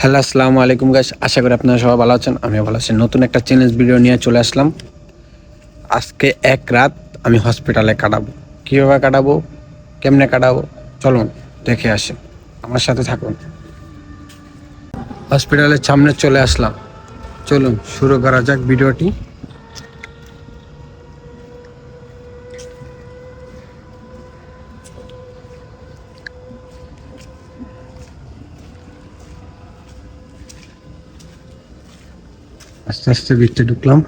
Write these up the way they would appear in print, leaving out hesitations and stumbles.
Hello, আসসালামু আলাইকুম guys. আশা করি আপনারা সবাই ভালো আছেন। আমিও ভালো আছি। নতুন একটা চ্যালেঞ্জ ভিডিও নিয়ে চলে আসলাম। আজকে এক রাত আমি হসপিটালে কাটাবো। কীভাবে কাটাবো, কেমনে কাটাবো, চলুন দেখে আসি, আমার সাথে থাকুন। হসপিটালের সামনে চলে আসলাম। চলুন শুরু করা যাক ভিডিওটি। আস্তে আস্তে ভিতরে ঢুকলাম।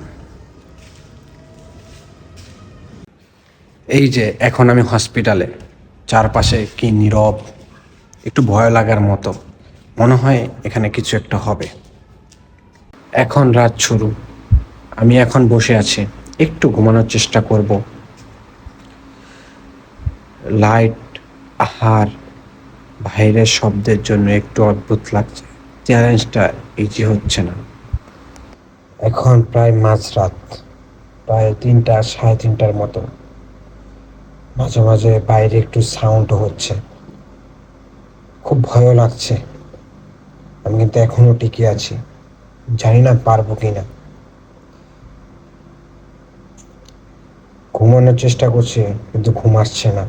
এই যে এখন আমি হসপিটালে, চারপাশে কি নীরব, একটু ভয় লাগার মতো। মনে হয় এখানে কিছু একটা হবে। এখন রাত শুরু। আমি এখন বসে আছি, একটু ঘুমানোর চেষ্টা করব। লাইট, আহার, বাইরের শব্দের জন্য একটু অদ্ভুত লাগছে। চ্যালেঞ্জটা ইজি হচ্ছে না। এখন প্রায় মাঝরাত, প্রায় 3টা, 3:30টার মতো। মাঝে মাঝে বাইরে একটু সাউন্ড হচ্ছে, খুব ভয়ও লাগছে। আমি কিন্তু এখনো টিকে আছি, জানি না পারবো কিনা। ঘুমানোর চেষ্টা করছি কিন্তু ঘুম আসছে না।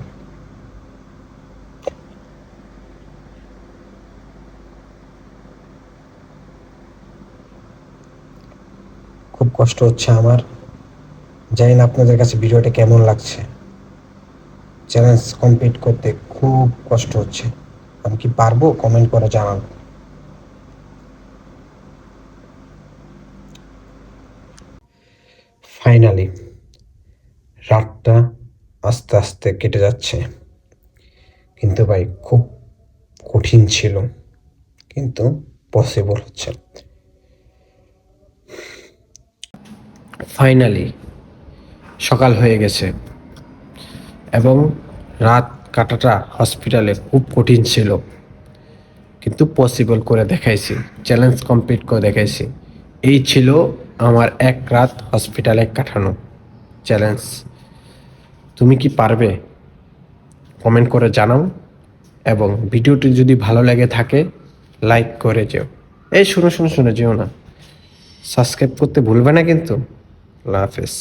খুব কষ্ট হচ্ছে আমার। জানি না আপনাদের কাছে ভিডিওটা কেমন লাগছে। চ্যালেঞ্জ কমপ্লিট করতে খুব কষ্ট হচ্ছে। আমি কি পারবো, কমেন্ট করে জানান। ফাইনালি রাতটা আস্তে আস্তে কেটে যাচ্ছে, কিন্তু ভাই খুব কঠিন ছিল, কিন্তু পসিবল হচ্ছে। ফাইনালি সকাল হয়ে গেছে এবং রাত কাটাটা হসপিটালে খুব কঠিন ছিল, কিন্তু পসিবল করে দেখাইছি, চ্যালেঞ্জ কমপ্লিট করে দেখাইছি। এই ছিল আমার এক রাত হসপিটালে কাটানো চ্যালেঞ্জ। তুমি কি পারবে, কমেন্ট করে জানাও, এবং ভিডিওটি যদি ভালো লেগে থাকে লাইক করে যেও। এই শুনে যেও না, সাবস্ক্রাইব করতে ভুলবে না কিন্তু। আল্লাহ হাফেজ।